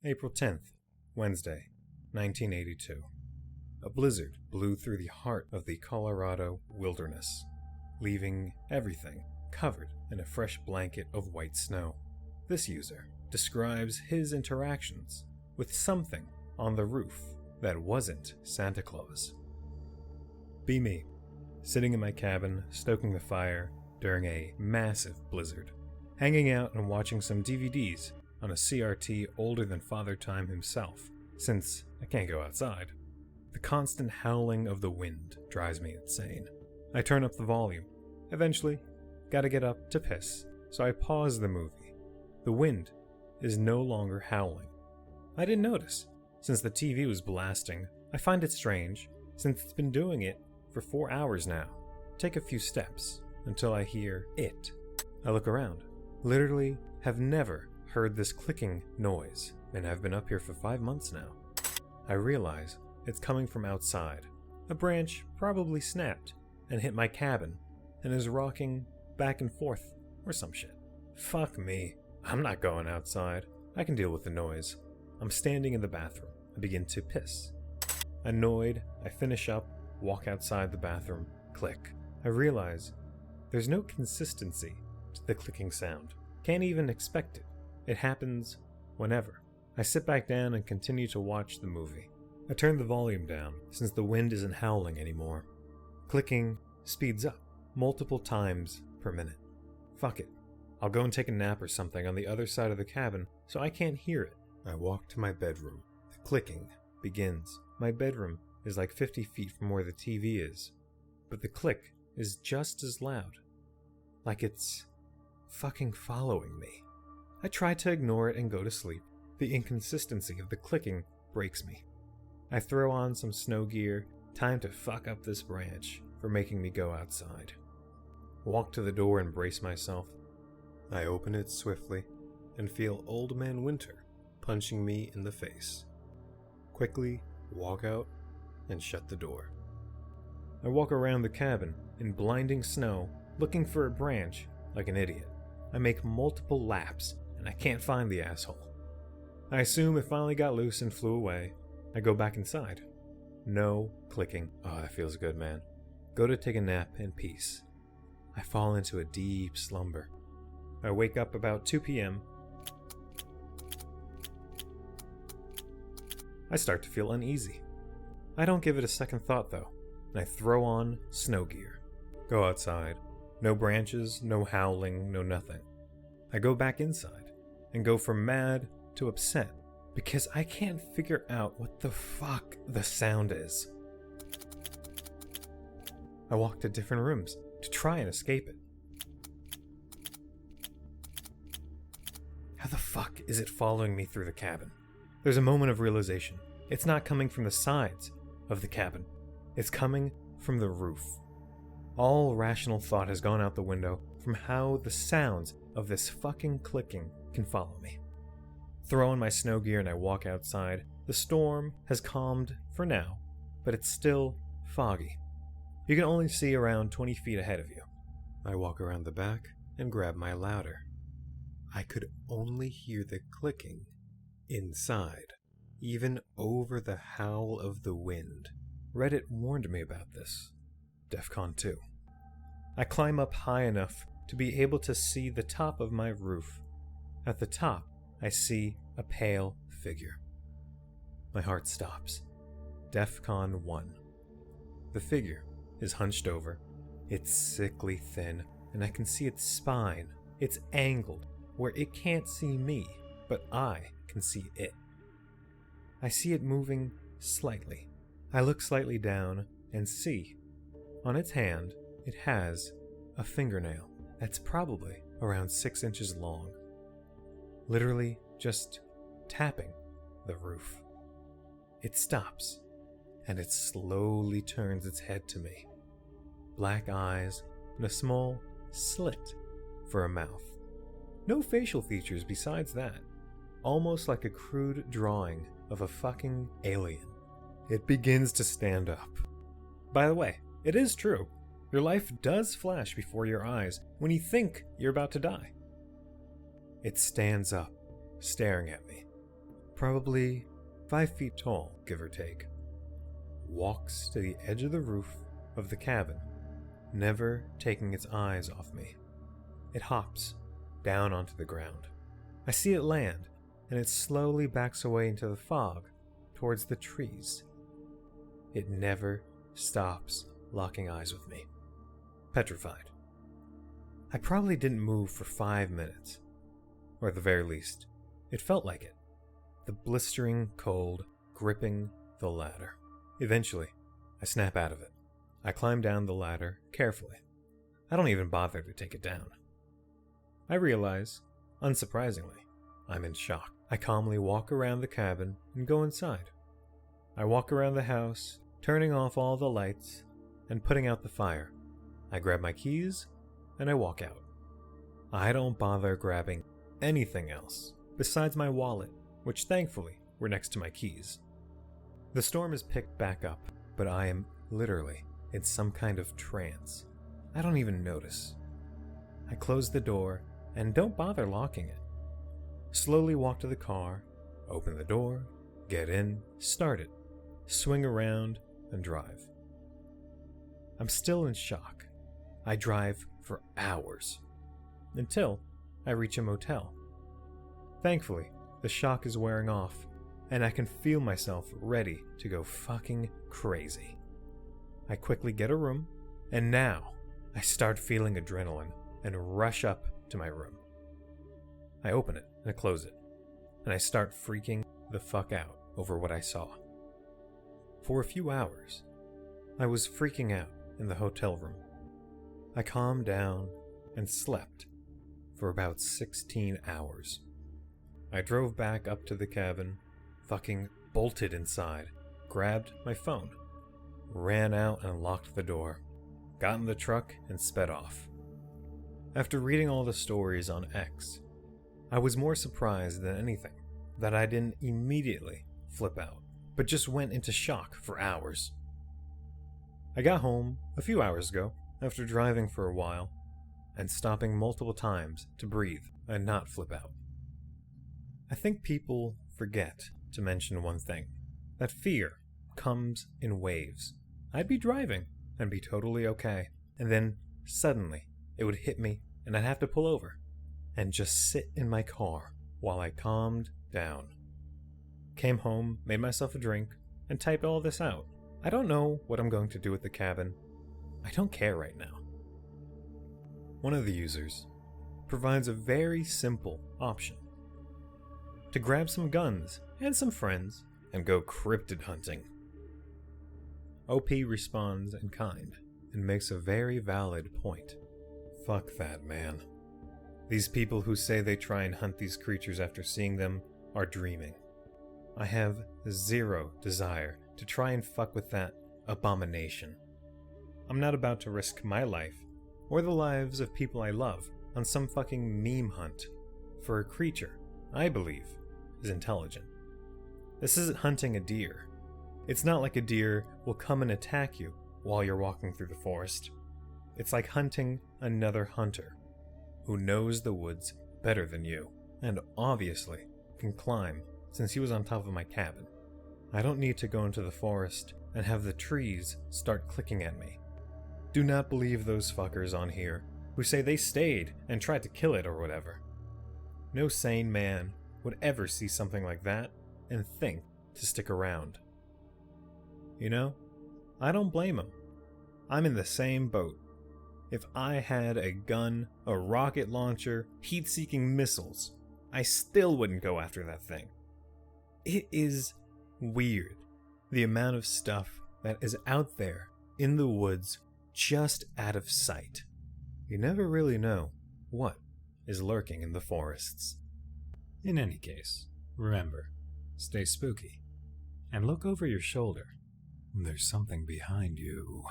April 10th, Wednesday, 1982. A blizzard blew through the heart of the Colorado wilderness, leaving everything covered in a fresh blanket of white snow. This user describes his interactions with something on the roof that wasn't Santa Claus. Be me, sitting in my cabin, stoking the fire during a massive blizzard, hanging out and watching some DVDs on a CRT older than Father Time himself, since I can't go outside. The constant howling of the wind drives me insane. I turn up the volume. Eventually, gotta get up to piss, so I pause the movie. The wind is no longer howling. I didn't notice, since the TV was blasting. I find it strange, since it's been doing it for 4 hours now. Take a few steps until I hear it. I look around. Literally have never heard this clicking noise, and I've been up here for 5 months now. I realize it's coming from outside. A branch probably snapped and hit my cabin and is rocking back and forth or some shit. Fuck me. I'm not going outside. I can deal with the noise. I'm standing in the bathroom. I begin to piss. Annoyed, I finish up, walk outside the bathroom, click. I realize there's no consistency to the clicking sound. Can't even expect it. It happens whenever. I sit back down and continue to watch the movie. I turn the volume down since the wind isn't howling anymore. Clicking speeds up multiple times per minute. Fuck it. I'll go and take a nap or something on the other side of the cabin so I can't hear it. I walk to my bedroom. The clicking begins. My bedroom is like 50 feet from where the TV is, but the click is just as loud. Like it's fucking following me. I try to ignore it and go to sleep. The inconsistency of the clicking breaks me. I throw on some snow gear. Time to fuck up this branch for making me go outside. Walk to the door and brace myself. I open it swiftly and feel Old Man Winter punching me in the face. Quickly walk out and shut the door. I walk around the cabin in blinding snow looking for a branch like an idiot. I make multiple laps and I can't find the asshole. I assume it finally got loose and flew away. I go back inside. No clicking. Oh, that feels good, man. Go to take a nap in peace. I fall into a deep slumber. I wake up about 2 p.m. I start to feel uneasy. I don't give it a second thought though, and I throw on snow gear. Go outside. No branches, no howling, no nothing. I go back inside and go from mad to upset because I can't figure out what the fuck the sound is. I walk to different rooms to try and escape it. How the fuck is it following me through the cabin? There's a moment of realization. It's not coming from the sides of the cabin. It's coming from the roof. All rational thought has gone out the window from how the sounds of this fucking clicking can follow me. Throw on my snow gear and I walk outside. The storm has calmed for now, but it's still foggy. You can only see around 20 feet ahead of you. I walk around the back and grab my louder. I could only hear the clicking inside, even over the howl of the wind. Reddit warned me about this. DEFCON 2. I climb up high enough to be able to see the top of my roof. At the top, I see a pale figure. My heart stops. DEFCON 1. The figure is hunched over. It's sickly thin, and I can see its spine. It's angled where it can't see me, but I can see it. I see it moving slightly. I look slightly down and see on its hand it has a fingernail that's probably around 6 inches long. Literally just tapping the roof. It stops and it slowly turns its head to me. Black eyes and a small slit for a mouth. No facial features besides that. Almost like a crude drawing of a fucking alien. It begins to stand up. By the way, it is true. Your life does flash before your eyes when you think you're about to die. It stands up, staring at me. probably 5 feet tall, give or take, walks to the edge of the roof of the cabin, never taking its eyes off me. It hops down onto the ground. I see it land, and it slowly backs away into the fog towards the trees. It never stops locking eyes with me. Petrified. I probably didn't move for 5 minutes, or at the very least, it felt like it. The blistering cold gripping the ladder. Eventually, I snap out of it. I climb down the ladder carefully. I don't even bother to take it down. I realize, unsurprisingly, I'm in shock. I calmly walk around the cabin and go inside. I walk around the house, turning off all the lights and putting out the fire. I grab my keys and I walk out. I don't bother grabbing anything else besides my wallet, which thankfully were next to my keys. The storm is picked back up, but I am literally in some kind of trance. I don't even notice. I close the door and don't bother locking it. Slowly walk to the car, open the door, get in, start it, swing around, and drive. I'm still in shock. I drive for hours, until I reach a motel. Thankfully, the shock is wearing off, and I can feel myself ready to go fucking crazy. I quickly get a room, and now I start feeling adrenaline and rush up to my room. I open it and I close it, and I start freaking the fuck out over what I saw. For a few hours, I was freaking out in the hotel room. I calmed down and slept for about 16 hours. I drove back up to the cabin, fucking bolted inside, grabbed my phone, ran out and locked the door, got in the truck and sped off. After reading all the stories on X, I was more surprised than anything that I didn't immediately flip out, but just went into shock for hours. I got home a few hours ago after driving for a while and stopping multiple times to breathe and not flip out. I think people forget to mention one thing, that fear comes in waves. I'd be driving and be totally okay, and then suddenly it would hit me and I'd have to pull over and just sit in my car while I calmed down. Came home, made myself a drink, and typed all this out. I don't know what I'm going to do with the cabin. I don't care right now. One of the users provides a very simple option. To grab some guns and some friends and go cryptid hunting. OP responds in kind and makes a very valid point. Fuck that, man. These people who say they try and hunt these creatures after seeing them are dreaming. I have zero desire to try and fuck with that abomination. I'm not about to risk my life or the lives of people I love on some fucking meme hunt for a creature I believe is intelligent. This isn't hunting a deer. It's not like a deer will come and attack you while you're walking through the forest. It's like hunting another hunter who knows the woods better than you and obviously can climb since he was on top of my cabin. I don't need to go into the forest and have the trees start clicking at me. Do not believe those fuckers on here who say they stayed and tried to kill it or whatever. No sane man would ever see something like that and think to stick around. You know, I don't blame him. I'm in the same boat. If I had a gun, a rocket launcher, heat-seeking missiles, I still wouldn't go after that thing. It is weird, the amount of stuff that is out there in the woods just out of sight. You never really know what is lurking in the forests. In any case, remember, stay spooky and look over your shoulder. There's something behind you.